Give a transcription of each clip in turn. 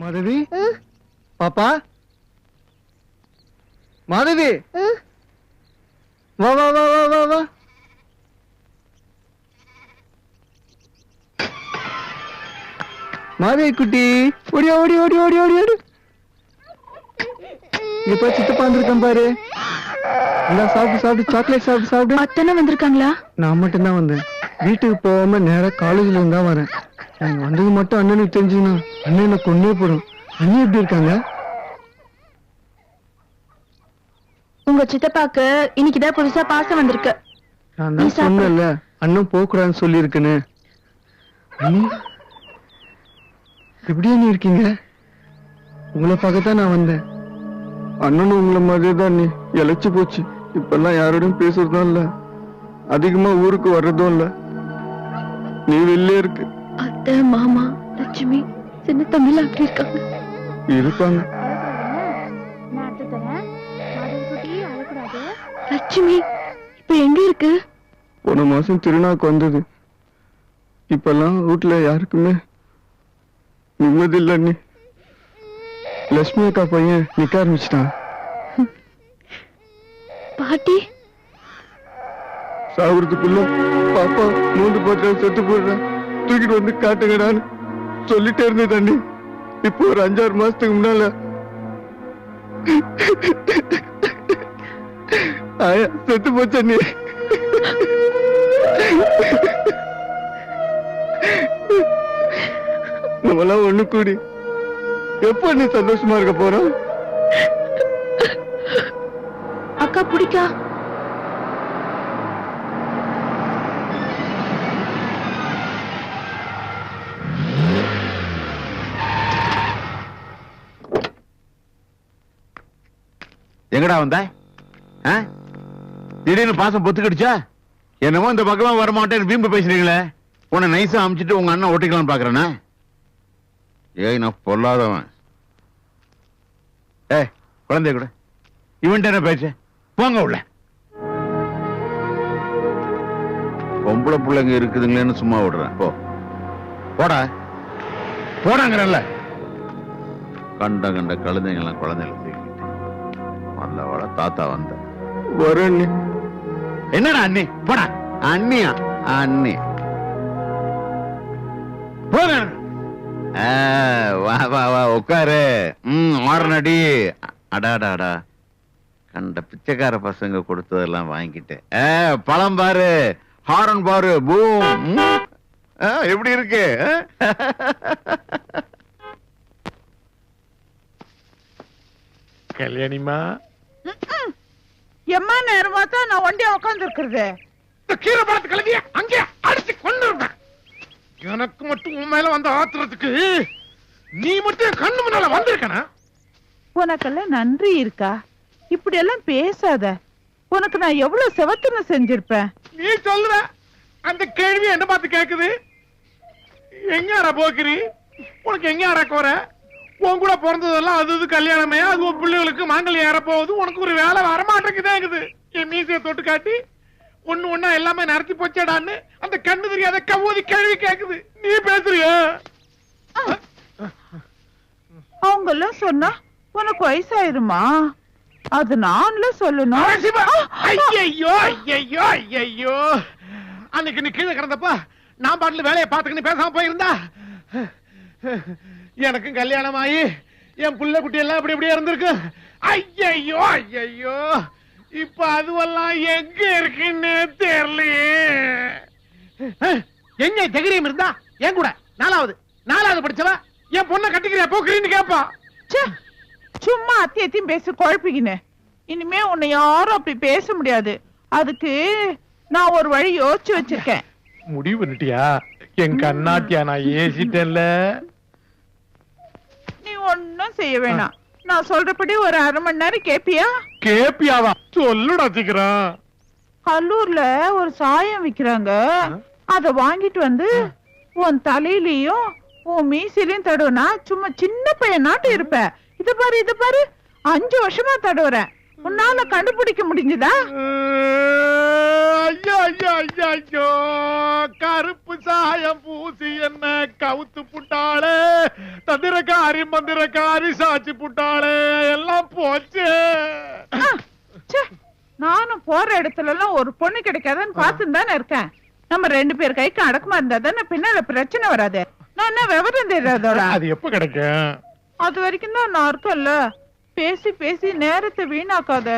மாதவி பாப்பா மாதவி வா வா வா வா வா வா மாதவி குட்டி ஓடி ஓடி ஓடி ஓடி ஓடி ஓடி இப்ப சித்தப்பா வந்திருக்கேன் பாரு சாப்பிட்டு சாப்பிட்டு சாக்லேட் சாப்பிட்டு சாப்பிட்டு அத்தனை வந்திருக்காங்களா? நான் மட்டும்தான் வந்தேன். வீட்டுக்கு போகாம நேரா காலேஜ்ல இருந்தா வரேன். நான் வந்தது மட்டும் அண்ணனுக்கு தெரிஞ்சுன்னா அண்ணனை கொன்னே போடும். அண்ணன் எப்படி இருக்காங்க? உங்க சித்தப்பாக்கு இன்னைக்குதான் புதுசா பாசம் வந்திருக்கு. நான் தான் சொன்னேன்ல அண்ணன் போக கூடாதுன்னு சொல்லி இருக்குன்னு. அண்ணி எப்படியே நீ இருக்கீங்க? உங்களை பார்க்கத்தான் நான் வந்தேன். அண்ணனும் உங்களை மாதிரியே தான் நீ இழைச்சு போச்சு. இப்பெல்லாம் யாரோடையும் பேசுறதும் இல்ல, அதிகமா ஊருக்கு வர்றதும் இல்ல. நீ வெளியே இருக்கு. அத்தை மாமா லட்சுமி சின்ன தமிழ் அப்படி இருக்காங்க இருப்பாங்க. லட்சுமி இப்ப எங்க இருக்கு? போன மாசம் திருநாக்கு வந்தது. இப்பெல்லாம் வீட்டுல யாருக்குமே நிம்மதி இல்ல. நீ லட்சுமி அக்கா பையன் நிக்க ஆரம்பிச்சிட்டான். பாட்டி சாகுறதுக்குள்ள பாப்பா 3 பாத்திரம் செத்து போடுறேன், தூக்கிட்டு வந்து காட்டுங்கடான்னு சொல்லிட்டே இருந்தது அண்ணி. இப்போ ஒரு 5-6 மாசத்துக்கு முன்னால ஆயா செத்து போச்சு அண்ணி. நம்மளாம் ஒண்ணு கூடி எப்ப நீ சந்தோஷமா இருக்க போறோம்? அக்கா பிடிக்கா? எங்கடா வந்த? திடீர்னு பாசம் பொத்துக்கிடுச்சா? என்னமோ இந்த பக்கமா வரமாட்டேன்னு வீம்பு பேசுறீங்களே. உன்னை நைஸா அமிச்சிட்டு உங்க அண்ணன் ஒட்டிக்கலாம்னு பாக்குறேன்னா? ஏய் நான் பொல்லாதவன். குழந்தைய கூட இவன்ட்ட என்ன பேச்சு? போங்க உள்ள. பொம்பளை பிள்ளைங்க இருக்குதுங்களேன்னு சும்மா விடுறேன். போ போடா போடாங்கிறல்ல. கண்ட கண்ட கழுதைங்கெல்லாம் குழந்தைகளை தூக்கிட்டு நல்ல வள தாத்தா வந்த வர அண்ணி. என்னடா அண்ணி? போடா. அண்ணியா? அண்ணி போங்க. வா வா வா உட்காரு. மாறனடி. அடாடாடா கண்ட பிச்சைக்கார பசங்க கொடுத்ததெல்லாம் வாங்கிட்டேன். பழம் பாரு, ஹாரன் பாரு, பூம். எப்படி இருக்கு? கல்யாணிமா எம்மா நேரமா தான் நான் ஒண்டியா உட்கார்ந்து இருக்கிறது. கீரை பழத்து கலவிய அங்கே அடிச்சு கொண்டு இருப்பேன். எனக்கு மட்டும் உன் மேல வந்து ஆத்துறதுக்கு நீ மட்டும் கண்ணு முன்னால வந்திருக்கனா? உனக்கெல்லாம் நன்றி இருக்கா? இப்படி எல்லாம் பேசாத. உனக்கு நான் எவ்வளவு செவத்துன்னு செஞ்சிருப்பேன். நீ சொல்ற அந்த கேள்வி என்ன பார்த்து கேக்குது? எங்க அற போக்குறி? உனக்கு எங்க அற கோர? உன் கூட பிறந்ததெல்லாம் அது கல்யாணமே, அது உன் பிள்ளைகளுக்கு மாங்கல்யம் ஏற போகுது. உனக்கு ஒரு வேலை வரமாட்டேங்குது. என் மீசையை தொட்டு காட்டி ஒண்ணு ஒண்ணா எல்லாமே நடத்தி போச்சாடான்னு அந்த கண்ணு தெரியாத கவோதி கேள்வி கேக்குது. நீ பேசுறிய? அவங்க எல்லாம் சொன்னா உனக்கு வயசாயிருமா? அது நான்ல சொல்லணும். ஐயோ ஐயோ ஐயோ, அன்னைக்கு நீ கீழே கிடந்தப்ப நான் பாட்டுல வேலையை பார்த்துக்கின்னு பேசாம போயிருந்தா எனக்கும் கல்யாணம் ஆகி என் புள்ள குட்டி எல்லாம் இப்படி இப்படியே இருந்திருக்கு. ஐயோ ஐயோ, இப்ப அதுவெல்லாம் எங்க இருக்குன்னு தெரியலையே. எங்க தைரியம் இருந்தா என் கூட நாலாவது படிச்சவ என் பொண்ணை கட்டிக்கிறியா போக்குறீன்னு கேப்பா. சும்மா அத்தியத்தையும் பேசி குழப்பிக்கினேன். இனிமே உன்னை யாரும் அப்படி பேச முடியாது. அதுக்கு நான் ஒரு வழி யோசிச்சு வச்சிருக்கேன். முடிவு பண்ணிட்டியா? என் கண்ணாட்டியா நான் ஏசிட்டேன்ல. நீ ஒன்னும் செய்ய வேணாம். நான் சொல்றபடி ஒரு 1/2 மணி நேரம் கேப்பியா? கேப்பியாவா? சொல்லுடா சீக்கிரம். கல்லூர்ல ஒரு சாயம் விக்கிறாங்க. அத வாங்கிட்டு வந்து உன் தலையிலயும் உன் மீசிலையும் தடவுனா சும்மா சின்ன பையன் நாட்டு இருப்ப. இது பாரு 5 வருஷமா தடவுறேன். உன்னால கண்டுபிடிக்க முடிஞ்சதா? கருப்பு சாயம் பூசி என்ன கவுத்து புட்டாளே. தந்திரக்காரி மந்திரக்காரி சாட்சி புட்டாளே எல்லாம் போச்சு. ச்சே, நானும் போற இடத்துல எல்லாம் ஒரு பொண்ணு கிடைக்காதுன்னு பார்த்துன்னு தானே இருக்கேன். நம்ம 2 பேர் கைக்கு அடக்கமா இருந்தா தானே பின்னால பிரச்சனை வராது. நான் என்ன விவரம் தெரியாதோட? அது எப்ப கிடைக்கும்? அது வரைக்கும் தான் நான் இருக்கேன்ல. பேசி பேசி நேரத்தை வீணாக்காத.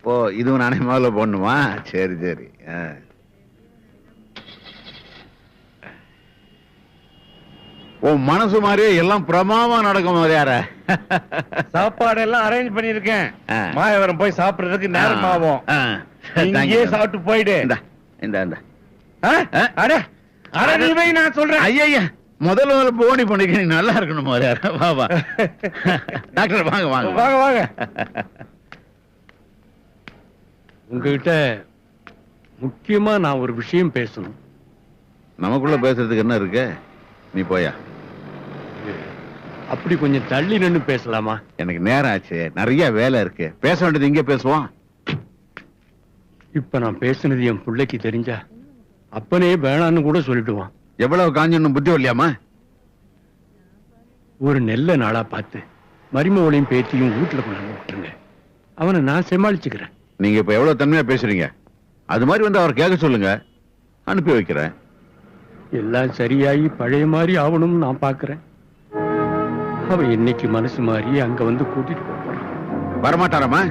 ஓ இதுவும் நானே முதல்ல போடணுமா? சரி சரி. உன் மனசு மாதிரியே எல்லாம் பிரமாமா நடக்கும் யார. சாப்பாடு எல்லாம் அரேஞ்ச் பண்ணிருக்கேன். மாயவரம் போய் சாப்பிடுறதுக்கு நேரம் ஆகும். இங்கேயே சாப்பிட்டு போயிடு. நான் சொல்றேன். ஐயா முதல்ல போனி பண்ணிக்க, நீ நல்லா இருக்கணும் யார. வா டாக்டர் வாங்க வாங்க வாங்க வாங்க. உங்ககிட்ட முக்கியமா நான் ஒரு விஷயம் பேசணும். நமக்குள்ள பேசுறதுக்கு என்ன இருக்கு? நீ போயா. அப்படி கொஞ்சம் தள்ளி நின்னு பேசலாமா? எனக்கு நேரம் ஆச்சு, நிறைய வேலை இருக்கு. பேச வேண்டியது இங்கே பேசுவோம். இப்ப நான் பேசுனது என் பிள்ளைக்கு தெரிஞ்சா அப்பனே வேணான்னு கூட சொல்லிடுவான். எவ்வளவு காஞ்சணும் புத்தி வரலையாமா? ஒரு நல்ல நாளா பார்த்து மருமகளையும் பேத்தியும் வீட்டுல கொண்டு விட்டுருங்க. அவனை நான் சமாளிச்சுக்கிறேன். நீங்க இப்ப எவ்வளவு தன்மையா பேசுறீங்க. அது மாதிரி வந்து அவர் கேட்க சொல்லுங்க, அனுப்பி வைக்கிறேன். எல்லாம் சரியாயி பழைய மாதிரி ஆகணும்னு நான் பாக்குறேன். அவன் இன்னைக்கு மனசு மாறி அங்க வந்து கூட்டிட்டு போறான். வரமாட்டாராமா?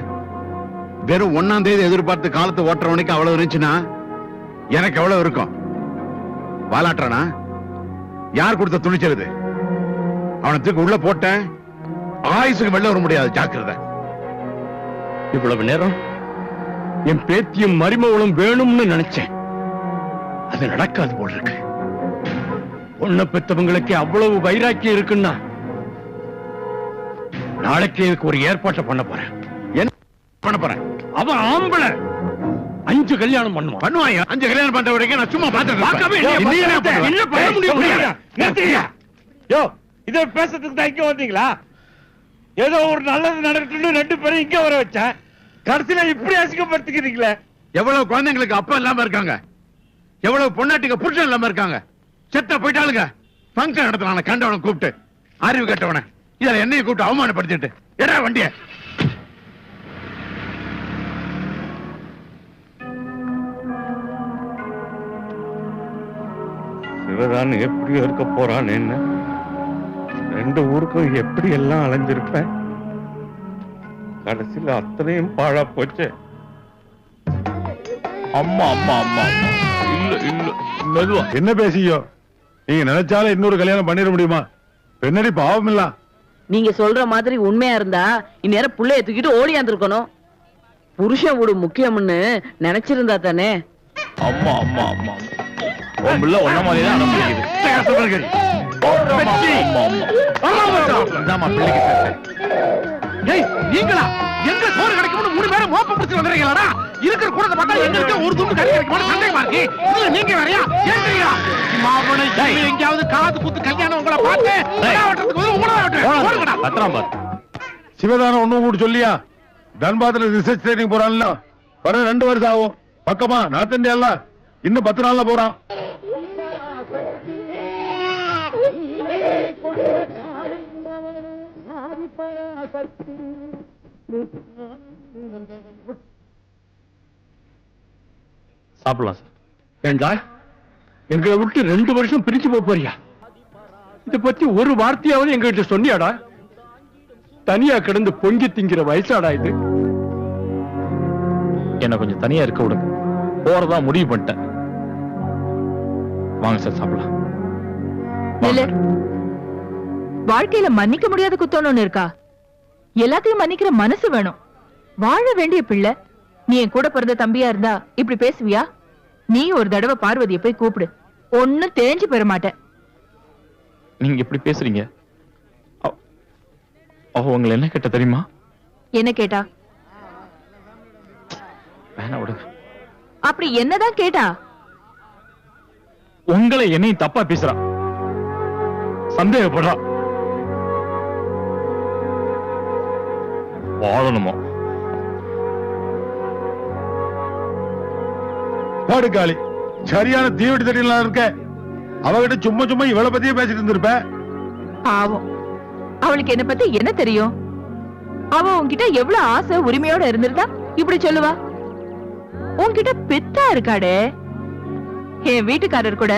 வெறும் 1ஆம் தேதி எதிர்பார்த்து காலத்தை ஓட்டுறவனுக்கு அவ்வளவு இருந்துச்சுன்னா எனக்கு எவ்வளவு இருக்கும்? வாலாட்டானா? யார் கொடுத்த துணிச்சல்? அவனத்துக்கு உள்ள போட்டேன், ஆயுசுக்கு வெளில வர முடியாது. ஜாக்கிரதை. இவ்வளவு நேரம் என் பேத்தியும் மருமகளும் வேணும்னு நினைச்சேன். அது நடக்காது போல இருக்கு. பொண்ணை பெத்தவங்களுக்கு அவ்வளவு வைராக்கியம் இருக்குன்னா நாளைக்கு இதுக்கு ஒரு ஏற்பாட்டை பண்ண போறேன். என்ன பண்ண போறேன்? அவன் ஆம்பளை 5 கல்யாணம் பண்ணுவான். பண்ணுவாங்க. 5 கல்யாணம் பண்ற வரைக்கும் நான் சும்மா இதை பேசுறதுக்கு தான் இங்க வந்தீங்களா? ஏதோ ஒரு நல்லது நடக்கணும்னு 2 பேரும் இங்க வர வச்சேன். கடைசியில இப்படி அசிங்கப்படுத்திக்கிறீங்களே. எவ்வளவு குழந்தைங்களுக்கு அப்பா இல்லாம இருக்காங்க, எவ்வளவு பொண்ணாட்டிக்கு புருஷன் இல்லாம இருக்காங்க. செத்த போயிட்டாளுங்க. ஃபங்க்ஷன் நடத்துறான கண்டவனை கூப்பிட்டு, அறிவு கட்டவன இதுல என்னைய கூப்பிட்டு அவமானப்படுத்திட்டு எடா வண்டிய. சிவதான் எப்படி இருக்க போறான்? என்ன 2 ஊருக்கும் எப்படி எல்லாம் அலைஞ்சிருப்பேன். கடைசியில் அத்தனையும் பாழா போச்சு. அம்மா அம்மா அம்மா இல்ல இல்ல மெதுவா என்ன பேசியோ? நீங்க நினைச்சாலும் இன்னொரு கல்யாணம் பண்ணிட முடியுமா? பெண்ணடி பாவம் இல்ல. நீங்க சொல்ற மாதிரி உண்மையா இருந்தா இந்நேரம் புள்ளைய தூக்கிட்டு ஓடியாந்துருக்கணும். புருஷன் வீடு முக்கியம்னு நினைச்சிருந்தா தானே. அம்மா அம்மா அம்மா உன் பிள்ளை ஒன்ன மாதிரி தான் அனுப்பிக்குது. நீங்களா எங்க சோறு கிடைக்கும்னு 3 பேரும் மோப்ப பிடிச்சு வந்துறீங்களா? இருக்கிற கூடத பார்த்தா எங்களுக்கு ஒரு துண்டு கறி கிடைக்கும்னு சந்தேகமா இருக்கு. இதுல நீங்க வேறயா? ஏன்றீங்களா? மாவனை எங்கயாவது காது குத்து கல்யாணம் உங்களை பார்த்து சிவதானம் ஒண்ணும் கூட சொல்லியா? தன்பாத்துல ரிசர்ச் ட்ரைனிங் போறான்ல, வர 2 வருஷம் ஆகும். பக்கமா நார்த் இந்தியால இன்னும் 10 நாள்ல போறான். சாப்பிடலாம் சார். ஏண்டா எங்களை விட்டு 2 வருஷம் பிரிச்சு போறியா? இத பத்தி ஒரு வார்த்தையாவது எங்ககிட்ட சொன்னியாடா? தனியா கிடந்து பொங்கி திங்கிற வயசாடா இது. என்ன கொஞ்சம் தனியா இருக்க விடுங்க. போறதா முடிவு பண்ணிட்டேன். வாங்க சார் சாப்பிடலாம். வாழ்க்கையில மன்னிக்க முடியாத குத்தம்னு இருக்கா? எல்லாத்தையும் மன்னிக்கிற மனசு வேணும். வாழ வேண்டிய பிள்ளை. நீ என் கூட பிறந்த தம்பியா இருந்தா இப்படி பேசுவியா? நீ ஒரு தடவை பார்வதியை போய் கூப்பிடு. ஒன்னும் தேஞ்சு பெற மாட்டேன். நீங்க இப்படி பேசுறீங்க. அவ உங்களை என்ன கேட்ட தெரியுமா? என்ன கேட்டா? வேணா விடுங்க. அப்படி என்னதான் கேட்டா? உங்களை என்னையும் தப்பா பேசுறா, சந்தேகப்படுறா. வாழணுமா? பாடுகாளி சரியான தீவெட்டி தடியெல்லாம் இருக்க. அவகிட்ட சும்மா சும்மா இவளை பத்தியே பேசிட்டு இருந்திருப்ப. பாவம், அவளுக்கு என்ன பத்தி என்ன தெரியும்? அவ உன்கிட்ட எவ்வளவு ஆசை உரிமையோட இருந்திருந்தா இப்படி சொல்லுவா? உன்கிட்ட பெத்தா இருக்காடே. என் வீட்டுக்காரர் கூட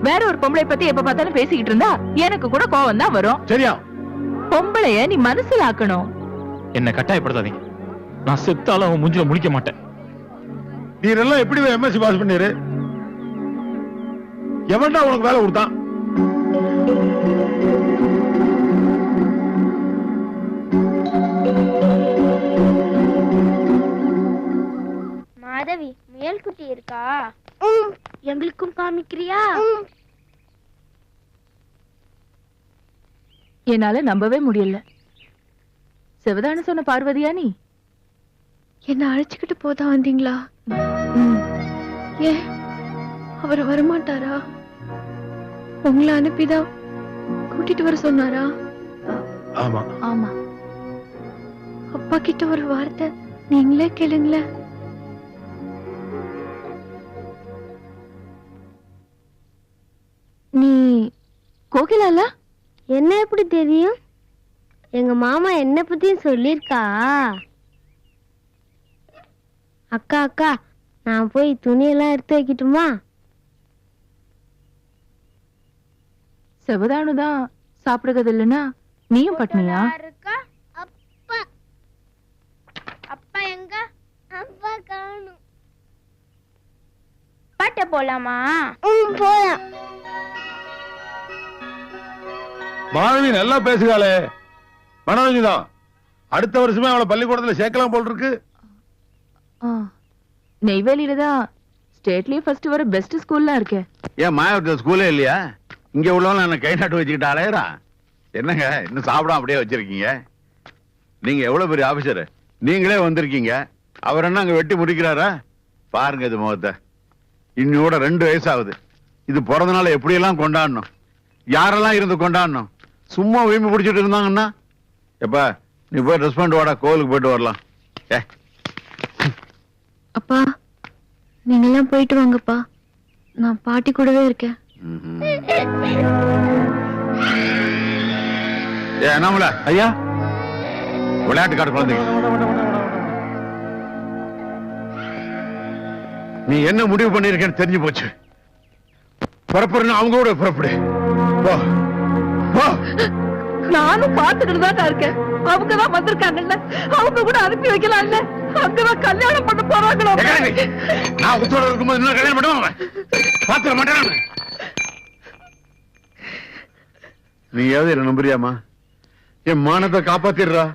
வேற ஒரு பொம்பளை பத்தி எப்ப பார்த்தாலும் பேசிக்கிட்டு இருந்தா எனக்கு கூட கோவம் தான் வரும். சரியா? பொம்பளைய நீ மனசுல ஆக்கணும். என்ன கட்டாயப்படுத்தாதீங்க. நான் செத்தாலும் அவன் மூஞ்சில முழிக்க மாட்டேன். நீ எல்லாம் எப்படி எம்எஸ்சி பாஸ் பண்ணிரு? எவன்டா உனக்கு வேலை கொடுத்தான்? மாதவி, முயல் குட்டி இருக்கா? எங்களுக்கும் காமிக்கிறியா? என்னால நம்பவே முடியல. சிவதான சொன்ன பார்வதியா நீ? என்ன அழைச்சுக்கிட்டு போதா வந்தீங்களா? ஏன் அவர் வரமாட்டாரா? உங்களை அனுப்பிதான் கூட்டிட்டு வர சொன்னாரா? ஆமா. ஆமா. அப்பா கிட்ட ஒரு வார்த்தை நீங்களே கேளுங்களேன். நீ கோகிலால? என்ன எப்படி தெரியும்? எங்க மாமா என்ன பத்தியும் சொல்லிருக்கா. அக்கா அக்கா, நான் போய் துணியெல்லாம் எடுத்து வைக்கட்டுமா? சிவதானுதான் சாப்பிடுறது இல்லைன்னா நீயும் பட்னியா? அப்பா அப்பா எங்க? அப்பா காணும். பாட்ட போலாமா? போலாம். மாணவி நல்லா பேசுகாளே. மனோரஞ்சிதான். அடுத்த வருஷமே அவளை பள்ளிக்கூடத்துல சேர்க்கலாம் போல் இருக்கு. நெய்வேலியில தான் ஸ்டேட்லயே ஃபர்ஸ்ட் வர பெஸ்ட் ஸ்கூல்லாம் இருக்கே. ஏன் மாயாவரத்துல ஸ்கூலே இல்லையா? இங்க உள்ளவங்க என்ன கை நாட்டு வச்சுக்கிட்டு அலையறா? என்னங்க இன்னும் சாப்பிடாம அப்படியே வச்சிருக்கீங்க? நீங்க எவ்வளவு பெரிய ஆபீசர், நீங்களே வந்திருக்கீங்க. அவர் என்ன அங்க வெட்டி முடிக்கிறாரா? பாருங்க இது முகத்தை. இன்னோட 2 வயசு ஆகுது. இது பிறந்த நாள் எப்படியெல்லாம் கொண்டாடணும், யாரெல்லாம் இருந்து கொண்டாடணும். சும்மா வீம்பு பிடிச்சிட்டு இருந்தாங்கன்னா எப்ப நீ போய் ட்ரெஸ் பண்ணிட்டு வாடா, கோவிலுக்கு போயிட்டு வரலாம். ஏ அப்பா, நீங்கெல்லாம் போயிட்டு வாங்கப்பா. நான் பாட்டி கூடவே இருக்கேன். ஏ என்னமுல ஐயா, விளையாட்டு காட்டு குழந்தைங்க. நீ என்ன முடிவு பண்ணிருக்கேன்னு தெரிஞ்சு போச்சு. புறப்படுன்னு அவங்க கூட புறப்படு. போ போ. நானும் பாத்துக்கிட்டு தான் இருக்கேன். அவங்கதான் வந்திருக்காங்கல்ல, அவங்க கூட அனுப்பி வைக்கலாம்ல. அங்கதான் கல்யாணம் பண்ண போறாங்களோ. நான் உத்தோட இருக்கும்போது இன்னும் கல்யாணம் பண்ணுவாங்க. பாத்துக்க மாட்டேன். நீ ஏதாவது என்ன நம்புறியாமா? என் மானத்தை காப்பாத்திடுறா.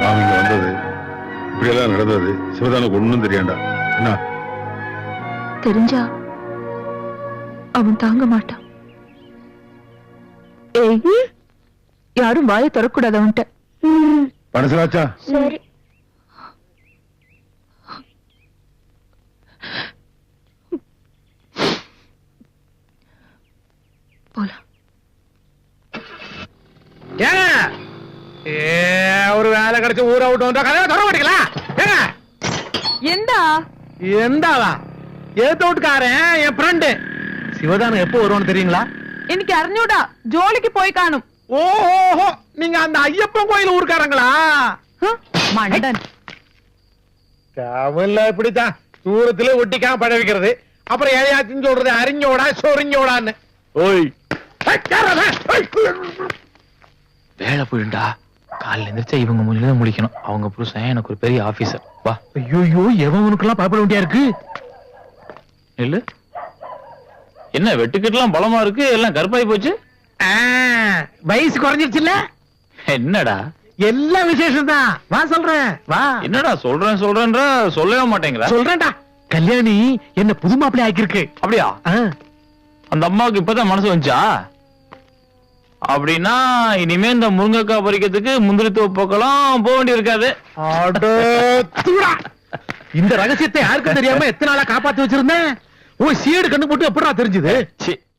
அவங்க வந்தது இப்படியெல்லாம் நடந்தது சிவதானுக்கு ஒண்ணும் தெரியாண்டா. என்ன தெரிஞ்சா அவன் தாங்க மாட்டான். ஏய், யாரும் வாயை திறக்கூடாது அவன்கிட்ட. பணசலாச்சா? சரி. போலாம். ஒரு வேலை கிடைச்சு ஊரை விட்டு வந்தா கதையை தர மாட்டீங்களா? எந்தா எந்தாவா? ஏத்த வீட்டுக்காரன் என் ஃப்ரெண்டு சிவதானம் எப்போ வருவான்னு தெரியுங்களா? இன்னைக்கு அறிஞ்சூடா ஜோலிக்கு போய் காணும். ஓஹோ, நீங்க அந்த ஐயப்பன் கோயில் ஊருக்காரங்களா? மண்டன் தமிழ்ல இப்படித்தான் தூரத்துல ஒட்டிக்காம பழ வைக்கிறது. அப்புறம் எதையாச்சும் சொல்றது அறிஞ்சோடா சொரிஞ்சோடான்னு. ஓய் வேலை போயிண்டா. காலையில எந்திரிச்சா இவங்க முன்னாடி முடிக்கணும். அவங்க புருஷன் எனக்கு ஒரு பெரிய ஆபீசர். வா. ஐயோ, எவனுக்கெல்லாம் பயப்பட வேண்டியா இருக்கு? இல்ல என்ன வெட்டுக்கிட்டுலாம் பலமா இருக்கு, எல்லாம் கருப்பாய் போச்சு. வயசு குறைஞ்சிருச்சுல்ல? என்னடா எல்லா விசேஷம் தான். வா சொல்றேன், வா. என்னடா சொல்றேன் சொல்றேன்ற சொல்லவே மாட்டேங்கிற. சொல்றேன்டா. கல்யாணி என்ன புது மாப்பிள்ளை ஆக்கிருக்கு. அப்படியா? ஆ. அந்த அம்மாவுக்கு இப்பதான் மனசு வந்துச்சா? அப்படின்னா இனிமே இந்த முருங்கைக்காய் பறிக்கிறதுக்கு முந்திரி தோப்புக்கெல்லாம் போக வேண்டி இருக்காது. அட, தூடா. இந்த ரகசியத்தை யாருக்கும் தெரியாம எத்தனை நாளா காப்பாத்தி வச்சிருந்தேன். சீடு கண்ணு போட்டு எப்படா தெரிஞ்சது? ச்சீ.